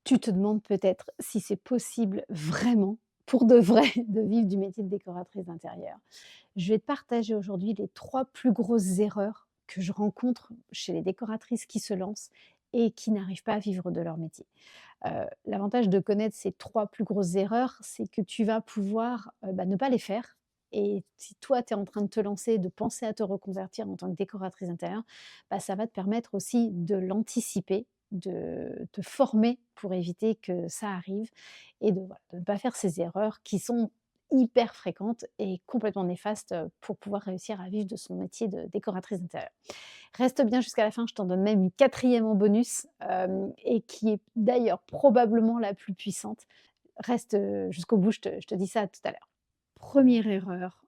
Tu te demandes peut-être si c'est possible vraiment, pour de vrai, de vivre du métier de décoratrice d'intérieur. Je vais te partager aujourd'hui les 3 plus grosses erreurs que je rencontre chez les décoratrices qui se lancent et qui n'arrivent pas à vivre de leur métier. L'avantage de connaître ces 3 plus grosses erreurs, c'est que tu vas pouvoir, ne pas les faire et si toi, tu es en train de te lancer, de penser à te reconvertir en tant que décoratrice d'intérieur, ça va te permettre aussi de l'anticiper, de te former pour éviter que ça arrive et de ne pas faire ces erreurs qui sont hyper fréquentes et complètement néfastes, pour pouvoir réussir à vivre de son métier de décoratrice d'intérieur. Reste bien jusqu'à la fin, je t'en donne même une quatrième en bonus, et qui est d'ailleurs probablement la plus puissante. Reste, jusqu'au bout, je te dis ça tout à l'heure. Première erreur,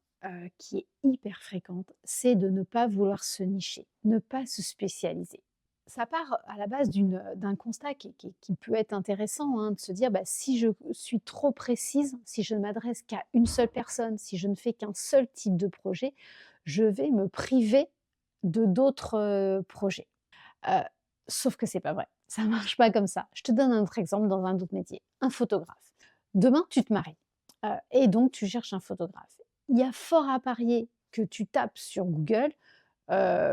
qui est hyper fréquente, c'est de ne pas vouloir se nicher, ne pas se spécialiser. Ça part à la base d'un constat qui peut être intéressant, hein, de se dire: «Si je suis trop précise, si je ne m'adresse qu'à une seule personne, si je ne fais qu'un seul type de projet, je vais me priver de d'autres, projets». Heu, Sauf que c'est pas vrai. Ça marche pas comme ça. Je te donne un autre exemple dans un autre métier, un photographe. Demain, tu te maries, et donc tu cherches un photographe. Il y a fort à parier que tu tapes sur Google,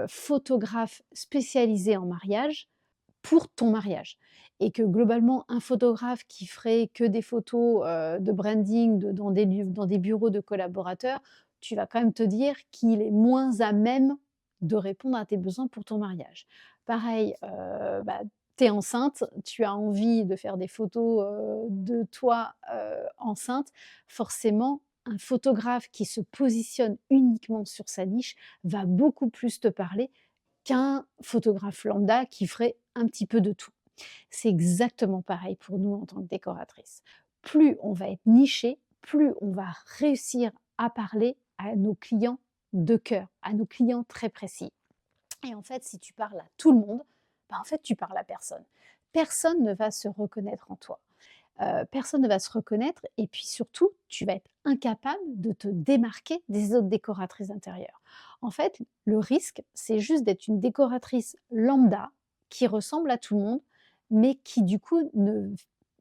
photographe spécialisé en mariage pour ton mariage et que globalement un photographe qui ferait que des photos, de branding dans des bureaux de collaborateurs, tu vas quand même te dire qu'il est moins à même de répondre à tes besoins pour ton mariage. Pareil, tu es enceinte, tu as envie de faire des photos, de toi, enceinte, forcément un photographe qui se positionne uniquement sur sa niche va beaucoup plus te parler qu'un photographe lambda qui ferait un petit peu de tout. C'est exactement pareil pour nous en tant que décoratrices. Plus on va être niché, plus on va réussir à parler à nos clients de cœur, à nos clients très précis. Et en fait, si tu parles à tout le monde, en fait, tu parles à personne. Personne ne va se reconnaître en toi. Personne ne va se reconnaître et puis surtout, tu vas être incapable de te démarquer des autres décoratrices d'intérieur. En fait, le risque, c'est juste d'être une décoratrice lambda qui ressemble à tout le monde, mais qui du coup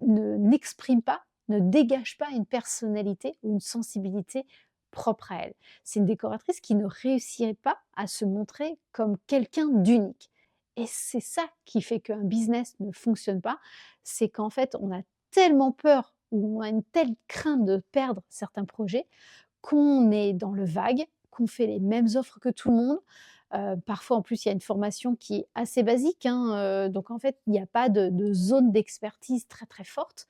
n'exprime pas, ne dégage pas une personnalité ou une sensibilité propre à elle. C'est une décoratrice qui ne réussirait pas à se montrer comme quelqu'un d'unique. Et c'est ça qui fait qu'un business ne fonctionne pas, c'est qu'en fait, on a tellement peur ou on a une telle crainte de perdre certains projets qu'on est dans le vague, qu'on fait les mêmes offres que tout le monde. Parfois, en plus, il y a une formation qui est assez basique, hein, donc en fait, il n'y a pas de zone d'expertise très, très forte.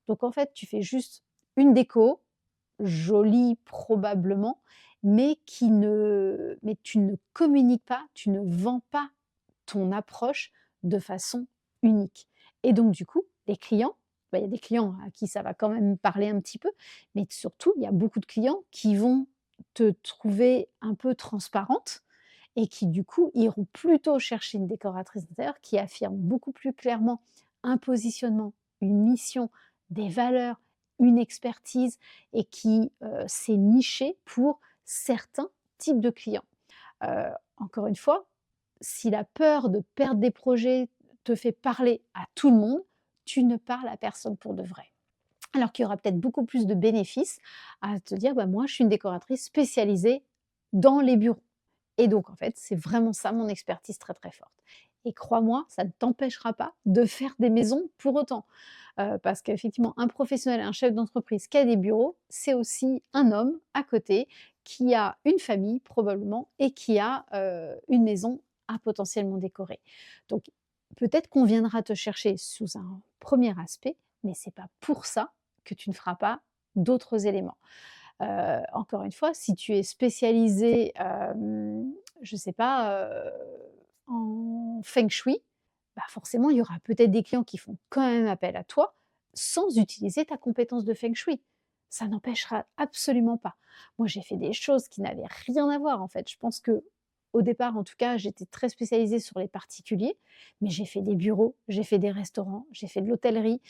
Donc en fait, tu fais juste une déco, jolie probablement, mais tu ne communiques pas, tu ne vends pas ton approche de façon unique. Et donc du coup, les clients, il y a des clients à qui ça va quand même parler un petit peu, mais surtout, il y a beaucoup de clients qui vont te trouver un peu transparente et qui du coup iront plutôt chercher une décoratrice d'intérieur qui affirme beaucoup plus clairement un positionnement, une mission, des valeurs, une expertise et qui, s'est nichée pour certains types de clients. Encore une fois, si la peur de perdre des projets te fait parler à tout le monde, tu ne parles à personne pour de vrai. Alors qu'il y aura peut-être beaucoup plus de bénéfices à te dire: «Moi, je suis une décoratrice spécialisée dans les bureaux». Et donc en fait, c'est vraiment ça mon expertise très, très forte. Et crois-moi, ça ne t'empêchera pas de faire des maisons pour autant. Parce qu'effectivement, un professionnel, un chef d'entreprise qui a des bureaux, c'est aussi un homme à côté qui a une famille probablement et qui a, une maison à potentiellement décorer. Donc peut-être qu'on viendra te chercher sous un premier aspect, mais c'est pas pour ça que tu ne feras pas d'autres éléments. Encore une fois, si tu es spécialisé, je sais pas, en feng shui, forcément, il y aura peut-être des clients qui font quand même appel à toi, sans utiliser ta compétence de feng shui. Ça n'empêchera absolument pas. Moi, j'ai fait des choses qui n'avaient rien à voir, en fait. Je pense que au départ, en tout cas, j'étais très spécialisée sur les particuliers, mais j'ai fait des bureaux, j'ai fait des restaurants, j'ai fait de l'hôtellerie,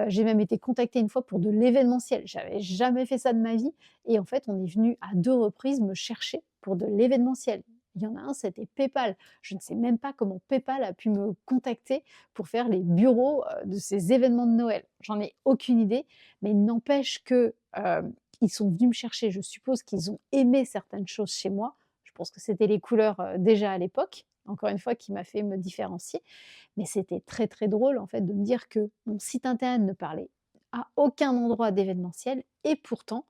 j'ai même été contactée une fois pour de l'événementiel. J'avais jamais fait ça de ma vie et en fait, on est venu à 2 reprises me chercher pour de l'événementiel. Il y en a un, c'était PayPal. Je ne sais même pas comment PayPal a pu me contacter pour faire les bureaux, de ces événements de Noël. J'en ai aucune idée, mais il n'empêche que, ils sont venus me chercher. Je suppose qu'ils ont aimé certaines choses chez moi. Je pense que c'était les couleurs, déjà à l'époque, encore une fois, qui m'a fait me différencier. Mais c'était très, très drôle, en fait, de me dire que mon site internet ne parlait à aucun endroit d'événementiel et pourtant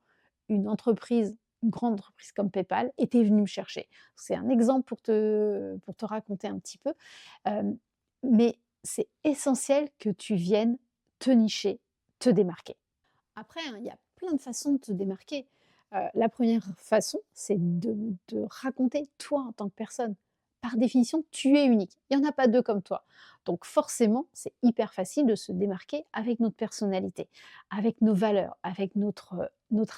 une entreprise, une grande entreprise comme PayPal était venue me chercher. C'est un exemple pour te raconter un petit peu, hem, mais c'est essentiel que tu viennes te nicher, te démarquer. Après, hein, il y a plein de façons de te démarquer. La première façon, c'est de raconter toi en tant que personne. Par définition, tu es unique. Il y en a pas 2 comme toi. Donc forcément, c'est hyper facile de se démarquer avec notre personnalité, avec nos valeurs, avec notre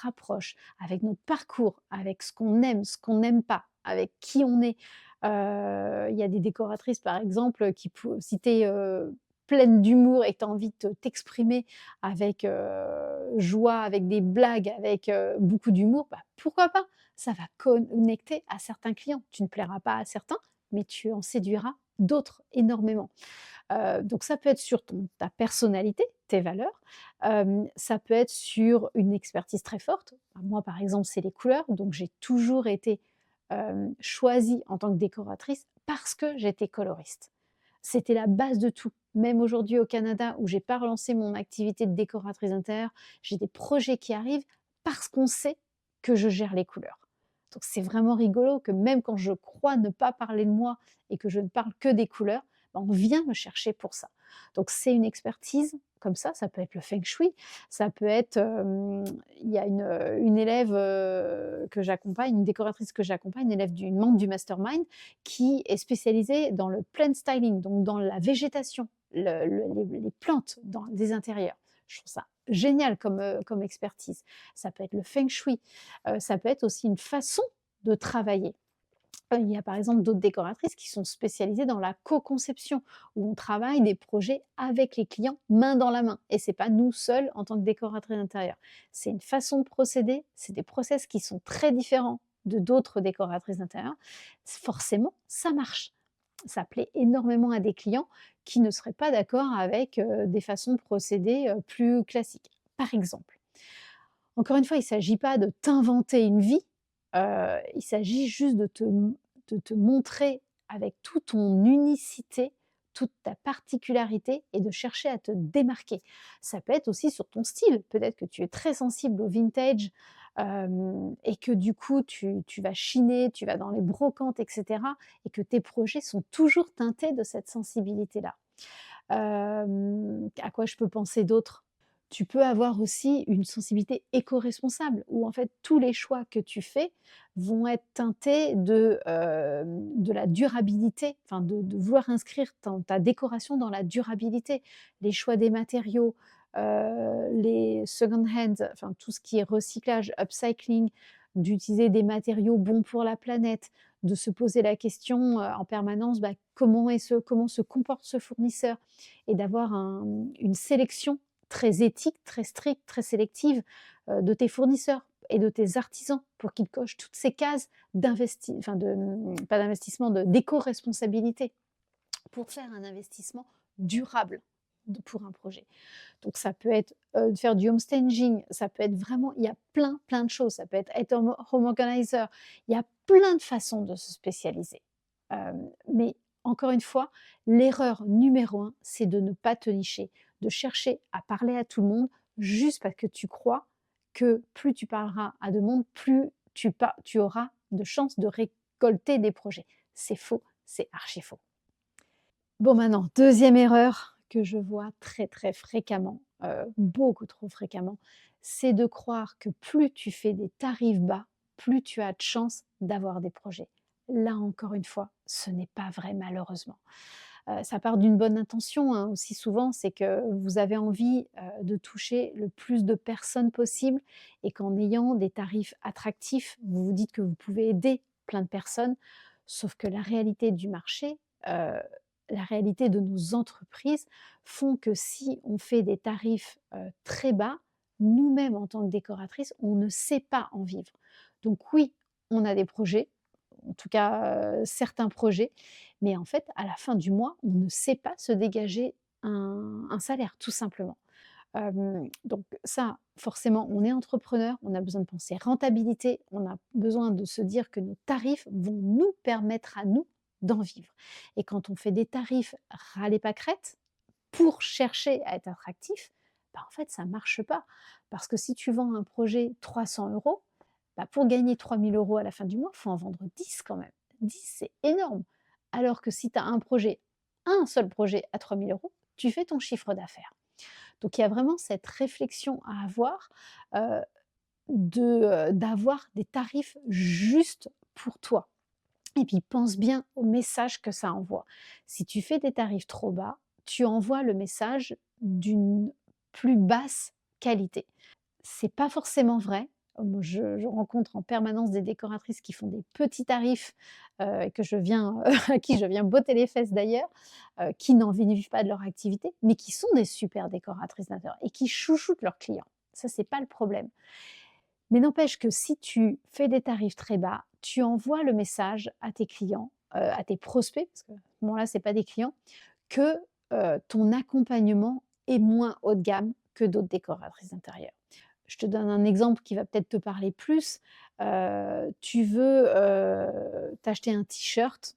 approche, avec notre parcours, avec ce qu'on n'aime pas, avec qui on est. Il y a des décoratrices, par exemple, qui pou si tu es, pleine d'humour et que tu as envie de t'exprimer avec, joie, avec des blagues, avec, beaucoup d'humour, bah, pourquoi pas? Ça va connecter à certains clients. Tu ne plairas pas à certains, mais tu en séduiras d'autres énormément. Donc ça peut être sur ta personnalité, tes valeurs, ça peut être sur une expertise très forte. Bah, moi, par exemple, c'est les couleurs, donc j'ai toujours été, choisie en tant que décoratrice parce que j'étais coloriste. C'était la base de tout. Même aujourd'hui au Canada où j'ai pas relancé mon activité de décoratrice intérieure, j'ai des projets qui arrivent parce qu'on sait que je gère les couleurs. Donc c'est vraiment rigolo que même quand je crois ne pas parler de moi et que je ne parle que des couleurs, bah, on vient me chercher pour ça. Donc c'est une expertise comme ça peut être le feng shui, ça peut être, il y a une élève, que j'accompagne, une décoratrice que j'accompagne, une élève d'une membre du mastermind qui est spécialisée dans le plant styling, donc dans la végétation, les plantes dans des intérieurs. Je trouve ça génial comme expertise. Ça peut être le feng shui, ça peut être aussi une façon de travailler. Il y a par exemple d'autres décoratrices qui sont spécialisées dans la co-conception, où on travaille des projets avec les clients main dans la main et c'est pas nous seuls en tant que décoratrices d'intérieur. C'est une façon de procéder, c'est des process qui sont très différents de d'autres décoratrices d'intérieur. Forcément, ça marche. Ça plaît énormément à des clients qui ne seraient pas d'accord avec, des façons de procéder, plus classiques. Par exemple, encore une fois, il ne s'agit pas de t'inventer une vie, il s'agit juste de te montrer avec toute ton unicité, toute ta particularité et de chercher à te démarquer. Ça peut être aussi sur ton style. Peut-être que tu es très sensible au vintage, et que du coup tu vas chiner, tu vas dans les brocantes et cetera et que tes projets sont toujours teintés de cette sensibilité-là. À quoi je peux penser d'autre? Tu peux avoir aussi une sensibilité éco-responsable où en fait tous les choix que tu fais vont être teintés de la durabilité, enfin de vouloir inscrire ta décoration dans la durabilité. Les choix des matériaux, les second hand, enfin tout ce qui est recyclage, upcycling, d'utiliser des matériaux bons pour la planète, de se poser la question, en permanence, bah, comment se comporte ce fournisseur? Et d'avoir une sélection très éthique, très stricte, très sélective, de tes fournisseurs et de tes artisans pour qu'ils cochent toutes ces cases pas d'investissement, d'éco-responsabilité, pour faire un investissement durable pour un projet. Donc ça peut être, de faire du home staging, ça peut être vraiment il y a plein, plein de choses. Ça peut être home organizer. Il y a plein de façons de se spécialiser. Mais encore une fois, l'erreur numéro un, c'est de ne pas te nicher, de chercher à parler à tout le monde juste parce que tu crois que plus tu parleras à de monde, plus tu auras de chances de récolter des projets. C'est faux, c'est archi faux. Bon maintenant, deuxième erreur que je vois très, très fréquemment, beaucoup trop fréquemment, c'est de croire que plus tu fais des tarifs bas, plus tu as de chances d'avoir des projets. Là encore une fois, ce n'est pas vrai malheureusement. Ça part d'une bonne intention, hein, aussi souvent, c'est que vous avez envie, de toucher le plus de personnes possible et qu'en ayant des tarifs attractifs, vous vous dites que vous pouvez aider plein de personnes. Sauf que la réalité du marché, la réalité de nos entreprises font que si on fait des tarifs, très bas, nous-mêmes en tant que décoratrices, on ne sait pas en vivre. Donc oui, on a des projets, en tout cas, certains projets. Mais en fait, à la fin du mois, on ne sait pas se dégager un salaire, tout simplement. Donc ça, forcément, on est entrepreneur, on a besoin de penser rentabilité, on a besoin de se dire que nos tarifs vont nous permettre à nous d'en vivre. Et quand on fait des tarifs ras les pâquerettes pour chercher à être attractif, bah, en fait, ça ne marche pas. Parce que si tu vends un projet 300 €, bah, pour gagner 3 000 € à la fin du mois, il faut en vendre 10 quand même. 10, c'est énorme. Alors que si tu as un seul projet à 3 000 €, tu fais ton chiffre d'affaires. Donc il y a vraiment cette réflexion à avoir, heu, d'avoir des tarifs justes pour toi. Et puis pense bien au message que ça envoie. Si tu fais des tarifs trop bas, tu envoies le message d'une plus basse qualité. C'est pas forcément vrai. Moi, je rencontre en permanence des décoratrices qui font des petits tarifs, et que je viens à qui je viens botter les fesses d'ailleurs, qui n'en vivent pas de leur activité, mais qui sont des super décoratrices d'intérieur et qui chouchoutent leurs clients. Ça, c'est pas le problème. Mais n'empêche que si tu fais des tarifs très bas, tu envoies le message à tes clients, à tes prospects, parce qu'à ce moment-là, c'est pas des clients, que, ton accompagnement est moins haut de gamme que d'autres décoratrices d'intérieur. Je te donne un exemple qui va peut-être te parler plus. Tu veux, t'acheter un t-shirt,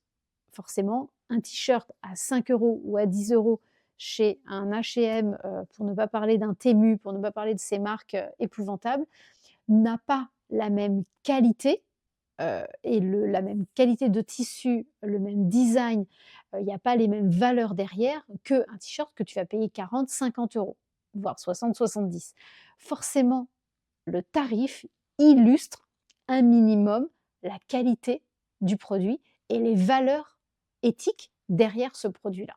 forcément, un t-shirt à 5 € ou à 10 € chez un H&M, pour ne pas parler d'un Temu, pour ne pas parler de ces marques, épouvantables, n'a pas la même qualité, et la même qualité de tissu, le même design, il n'y a pas les mêmes valeurs derrière qu'un t-shirt que tu vas payer 40-50 €, voire 60-70. Forcément, le tarif illustre un minimum la qualité du produit et les valeurs éthiques derrière ce produit-là.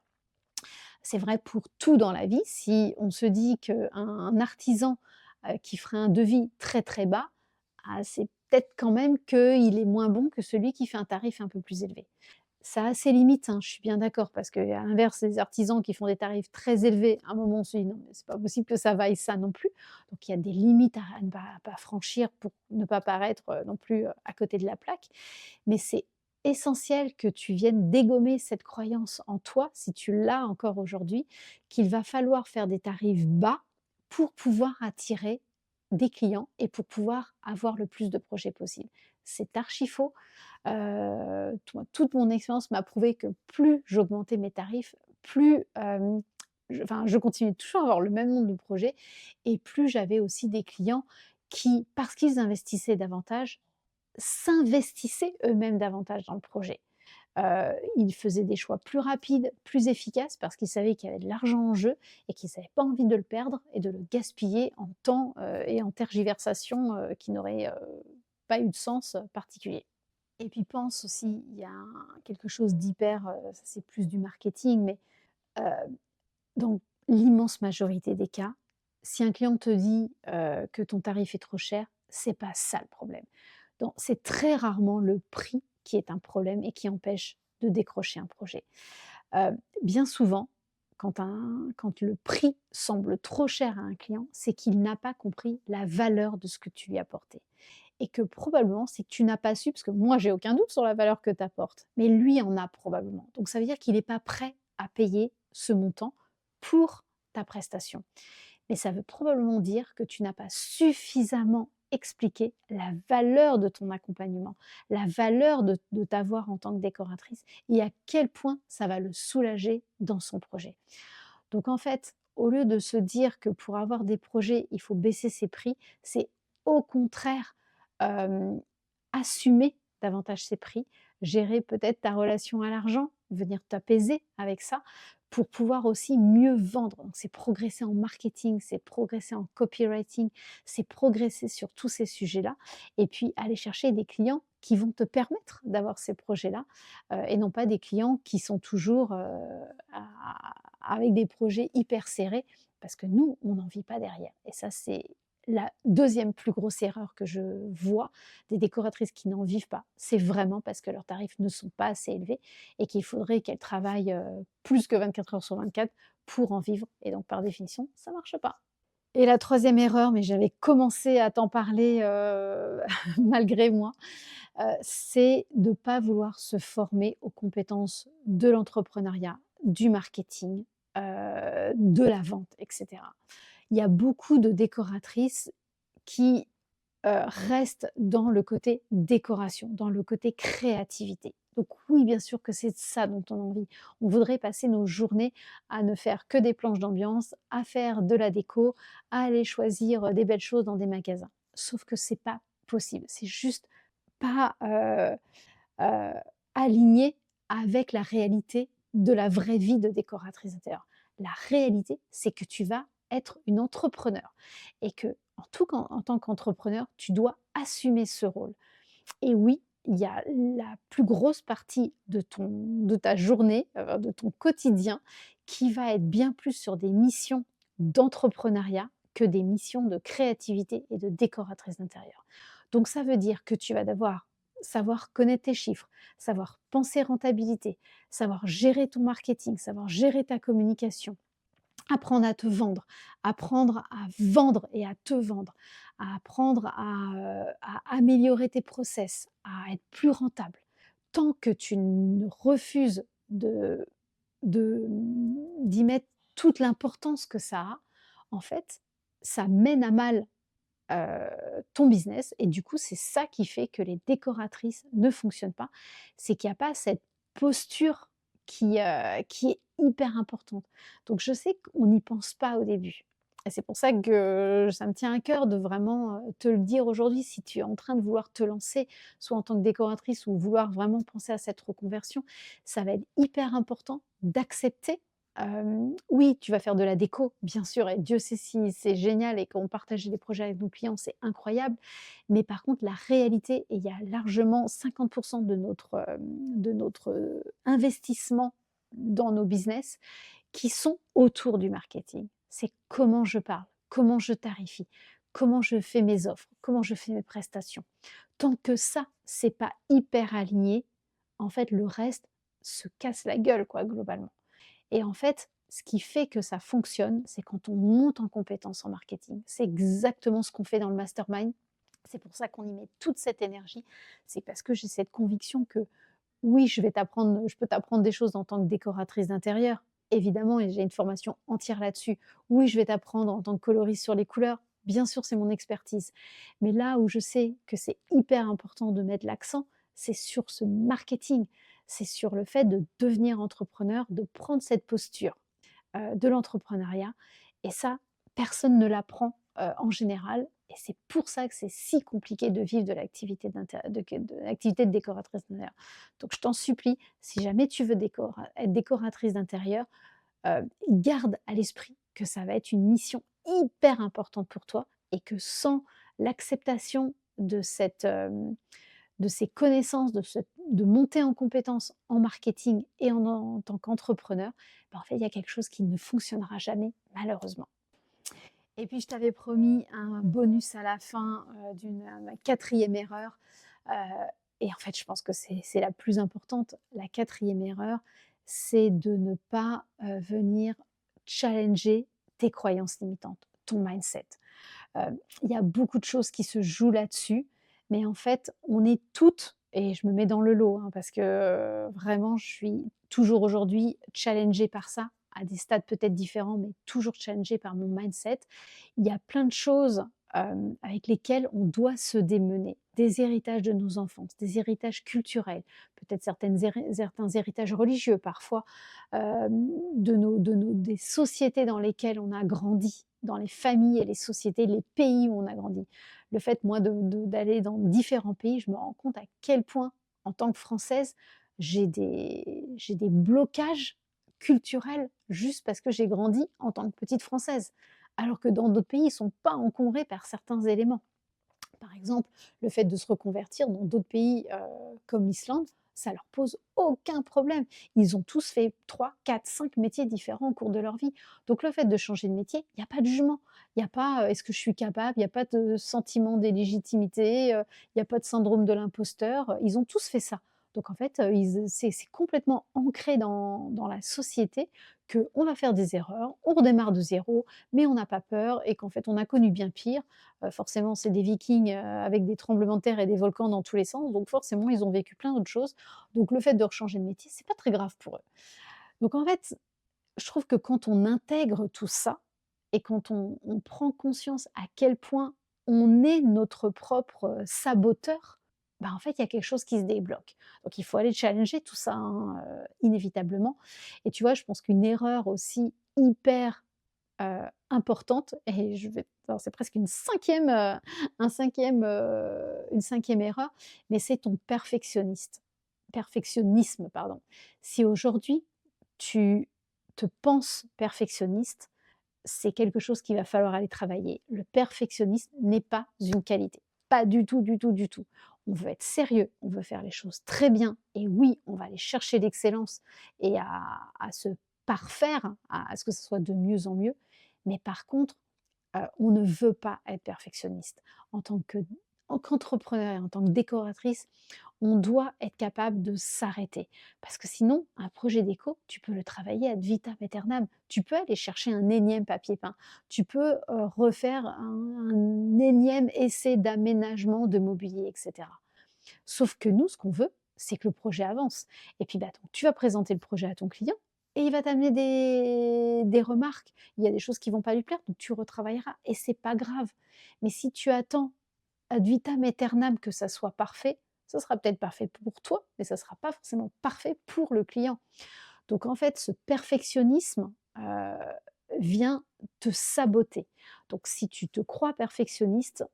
C'est vrai pour tout dans la vie. Si on se dit qu'un artisan, qui ferait un devis très, très bas, ah, c'est peut-être quand même qu'il est moins bon que celui qui fait un tarif un peu plus élevé. Ça a ses limites, hein, je suis bien d'accord, parce qu'à l'inverse, les artisans qui font des tarifs très élevés, à un moment, on se dit: «Non, mais c'est pas possible que ça vaille ça non plus». Donc il y a des limites à ne pas franchir pour ne pas paraître, non plus, à côté de la plaque. Mais c'est essentiel que tu viennes dégommer cette croyance en toi, si tu l'as encore aujourd'hui, qu'il va falloir faire des tarifs bas pour pouvoir attirer des clients et pour pouvoir avoir le plus de projets possible. C'est archi faux. Toute mon expérience m'a prouvé que plus j'augmentais mes tarifs, plus, je continuais toujours à avoir le même nombre de projets et plus j'avais aussi des clients qui, parce qu'ils investissaient davantage, s'investissaient eux-mêmes davantage dans le projet. Ils faisaient des choix plus rapides, plus efficaces parce qu'ils savaient qu'il y avait de l'argent en jeu et qu'ils n'avaient pas envie de le perdre et de le gaspiller en temps, et en tergiversations, qui n'auraient, pas eu de sens, particulier. Et puis pense aussi, il y a quelque chose d'hyper, ça c'est plus du marketing, mais heu, dans l'immense majorité des cas, si un client te dit, que ton tarif est trop cher, c'est pas ça le problème. Donc c'est très rarement le prix qui est un problème et qui empêche de décrocher un projet. Bien souvent, quand le prix semble trop cher à un client, c'est qu'il n'a pas compris la valeur de ce que tu lui as apporté et que probablement, c'est que tu n'as pas su, parce que moi, j'ai aucun doute sur la valeur que tu apportes, mais lui en a probablement. Donc ça veut dire qu'il n'est pas prêt à payer ce montant pour ta prestation. Mais ça veut probablement dire que tu n'as pas suffisamment expliqué la valeur de ton accompagnement, la valeur de t'avoir en tant que décoratrice et à quel point ça va le soulager dans son projet. Donc en fait, au lieu de se dire que pour avoir des projets, il faut baisser ses prix, c'est au contraire, hem, assumer davantage ses prix, gérer peut-être ta relation à l'argent, venir t'apaiser avec ça, pour pouvoir aussi mieux vendre. Donc c'est progresser en marketing, c'est progresser en copywriting, c'est progresser sur tous ces sujets-là et puis aller chercher des clients qui vont te permettre d'avoir ces projets-là, et non pas des clients qui sont toujours, à avec des projets hyper serrés parce que nous, on n'en vit pas derrière et ça, c'est la deuxième plus grosse erreur que je vois des décoratrices qui n'en vivent pas. C'est vraiment parce que leurs tarifs ne sont pas assez élevés et qu'il faudrait qu'elles travaillent, plus que 24 heures sur 24 pour en vivre et donc par définition, ça ne marche pas. Et la troisième erreur, mais j'avais commencé à t'en parler, malgré moi, c'est de ne pas vouloir se former aux compétences de l'entrepreneuriat, du marketing, de la vente et cetera. Il y a beaucoup de décoratrices qui, restent dans le côté décoration, dans le côté créativité. Donc oui, bien sûr que c'est ça dont on a envie. On voudrait passer nos journées à ne faire que des planches d'ambiance, à faire de la déco, à aller choisir, des belles choses dans des magasins. Sauf que c'est pas possible. C'est juste pas, heu, aligné avec la réalité de la vraie vie de décoratrice d'intérieur. La réalité, c'est que tu vas être une entrepreneur et que en tant qu'entrepreneur, tu dois assumer ce rôle. Et oui, il y a la plus grosse partie de ta journée, de ton quotidien qui va être bien plus sur des missions d'entrepreneuriat que des missions de créativité et de décoratrice d'intérieur. Donc ça veut dire que tu vas devoir savoir connaître tes chiffres, savoir penser rentabilité, savoir gérer ton marketing, savoir gérer ta communication, apprendre à te vendre, apprendre à vendre et à te vendre, à apprendre à améliorer tes process, à être plus rentable. Tant que tu ne refuses d'y mettre toute l'importance que ça a, en fait, ça mène à mal, ton business et du coup, c'est ça qui fait que les décoratrices ne fonctionnent pas. C'est qu'il y a pas cette posture qui est hyper importante. Donc je sais qu'on n'y pense pas au début et c'est pour ça que ça me tient à cœur de vraiment, te le dire aujourd'hui. Si tu es en train de vouloir te lancer, soit en tant que décoratrice ou vouloir vraiment penser à cette reconversion, ça va être hyper important d'accepter. Oui, tu vas faire de la déco, bien sûr, et Dieu sait si c'est génial et qu'on partage des projets avec nos clients, c'est incroyable. Mais par contre, la réalité, et il y a largement 50 de notre, investissement dans nos business qui sont autour du marketing. C'est comment je parle, comment je tarifie, comment je fais mes offres, comment je fais mes prestations. Tant que ça, c'est pas hyper aligné, en fait, le reste se casse la gueule, quoi, globalement. Et en fait, ce qui fait que ça fonctionne, c'est quand on monte en compétences en marketing. C'est exactement ce qu'on fait dans le mastermind. C'est pour ça qu'on y met toute cette énergie. C'est parce que j'ai cette conviction que oui, je peux t'apprendre des choses en tant que décoratrice d'intérieur, évidemment, et j'ai une formation entière là-dessus. Oui, je vais t'apprendre en tant que coloriste sur les couleurs. Bien sûr, c'est mon expertise. Mais là où je sais que c'est hyper important de mettre l'accent, c'est sur ce marketing. C'est sur le fait de devenir entrepreneur, de prendre cette posture de l'entrepreneuriat. Et ça, personne ne l'apprend en général. Et c'est pour ça que c'est si compliqué de vivre de l'activité de l'activité de décoratrice d'intérieur. Donc je t'en supplie, si jamais tu veux être décoratrice d'intérieur, garde à l'esprit que ça va être une mission hyper importante pour toi et que sans l'acceptation de ces connaissances, de monter en compétences en marketing et en tant qu'entrepreneur, ben, en fait, il y a quelque chose qui ne fonctionnera jamais, malheureusement. Et puis, je t'avais promis un bonus à la fin ma quatrième erreur. euh, et en fait, je pense que c'est la plus importante. La quatrième erreur, c'est de ne pas venir challenger tes croyances limitantes, ton mindset. Il y a beaucoup de choses qui se jouent là-dessus, mais en fait, on est toutes et je me mets dans le lot, hein, parce que, vraiment je suis toujours aujourd'hui challengée par ça, à des stades peut-être différents, mais toujours challengée par mon mindset. Il y a plein de choses, avec lesquelles on doit se démener. Des héritages de nos enfances, des héritages culturels, peut-être certains héritages religieux parfois, des sociétés dans lesquelles on a grandi, dans les familles et les sociétés, les pays où on a grandi. Le fait, moi, d'aller dans différents pays, je me rends compte à quel point, en tant que Française, j'ai des blocages culturels juste parce que j'ai grandi en tant que petite Française. Alors que dans d'autres pays, ils ne sont pas encombrés par certains éléments. Par exemple, le fait de se reconvertir dans d'autres pays comme l'Islande, ça leur pose aucun problème. Ils ont tous fait 3, 4, 5 métiers différents au cours de leur vie. Donc le fait de changer de métier, il n'y a pas de jugement. Il n'y a pas est-ce que je suis capable, il n'y a pas de sentiment d'illégitimité, il n'y a pas de syndrome de l'imposteur. Ils ont tous fait ça. Donc en fait, c'est complètement ancré dans la société qu'on va faire des erreurs, on redémarre de zéro, mais on n'a pas peur et qu'en fait, on a connu bien pire. Forcément, c'est des Vikings, avec des tremblements de terre et des volcans dans tous les sens, donc forcément, ils ont vécu plein d'autres choses. Donc le fait de rechanger de métier, c'est pas très grave pour eux. Donc en fait, je trouve que quand on intègre tout ça et quand on prend conscience à quel point on est notre propre, saboteur, bah, en fait, il y a quelque chose qui se débloque. Donc il faut aller challenger tout ça, hein, inévitablement et tu vois, je pense qu'une erreur aussi hyper, importante et je vais alors c'est presque une cinquième un 5e, une cinquième erreur, mais c'est ton perfectionnisme, pardon. Si aujourd'hui tu te penses perfectionniste, c'est quelque chose qu'il va falloir aller travailler. Le perfectionnisme n'est pas une qualité. Pas du tout, du tout, du tout. On veut être sérieux, on veut faire les choses très bien et oui, on va aller chercher l'excellence et à se parfaire, à ce que ce soit de mieux en mieux. Mais par contre, on ne veut pas être perfectionniste. En tant qu'entrepreneur et en tant que décoratrice, on doit être capable de s'arrêter. Parce que sinon, un projet déco, tu peux le travailler ad vitam aeternam. Tu peux aller chercher un énième papier peint. Tu peux refaire un énième essai d'aménagement de mobilier, etc. Sauf que nous, ce qu'on veut, c'est que le projet avance. Et puis, bah, donc, tu vas présenter le projet à ton client et il va t'amener des remarques. Il y a des choses qui vont pas lui plaire, donc tu retravailleras et c'est pas grave. Mais si tu attends ad vitam aeternam que ça soit parfait, ça sera peut-être parfait pour toi, mais ça sera pas forcément parfait pour le client. Donc en fait, ce perfectionnisme, vient te saboter. Donc si tu te crois perfectionniste,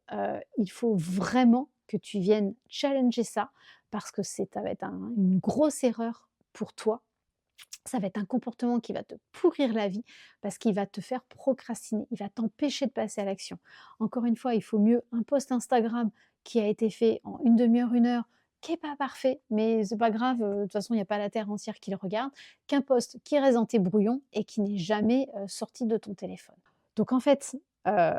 il faut vraiment que tu viennes challenger ça parce que ça va être une grosse erreur pour toi. Ça va être un comportement qui va te pourrir la vie parce qu'il va te faire procrastiner, il va t'empêcher de passer à l'action. Encore une fois, il faut mieux un post Instagram qui a été fait en une demi heure, une heure, qui est pas parfait, mais c'est pas grave, de toute façon, il y a pas la terre entière qui le regarde, qu'un post qui reste dans tes brouillons et qui n'est jamais, sorti de ton téléphone. Donc en fait, heu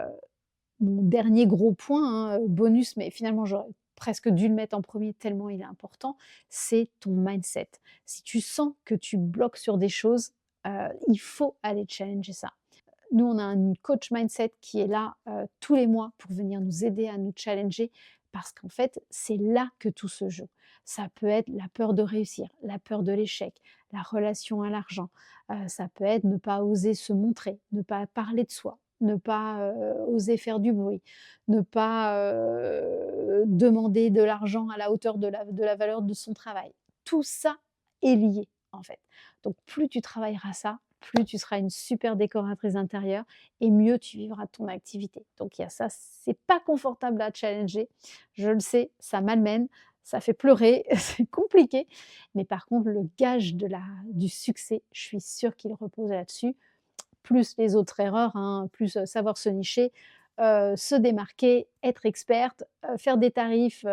mon dernier gros point, hein, bonus, mais finalement j'aurais presque dû le mettre en premier tellement il est important, c'est ton mindset. Si tu sens que tu bloques sur des choses, il faut aller challenger ça. Nous, on a une coach mindset qui est là, tous les mois pour venir nous aider à nous challenger parce qu'en fait, c'est là que tout se joue. Ça peut être la peur de réussir, la peur de l'échec, la relation à l'argent, ça peut être ne pas oser se montrer, ne pas parler de soi, ne pas, oser faire du bruit, ne pas, demander de l'argent à la hauteur de la valeur de son travail. Tout ça est lié, en fait. Donc plus tu travailleras ça, plus tu seras une super décoratrice d'intérieur et mieux tu vivras de ton activité. Donc il y a ça, c'est pas confortable à challenger, je le sais, ça malmène, ça fait pleurer, c'est compliqué, mais par contre le gage du succès, je suis sûre qu'il repose là-dessus, plus les autres erreurs, hein, plus, savoir se nicher, se démarquer, être experte, faire des tarifs,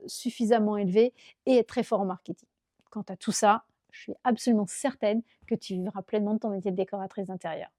suffisamment élevés et être très fort en marketing. Quant à tout ça, je suis absolument certaine que tu vivras pleinement de ton métier de décoratrice d'intérieur.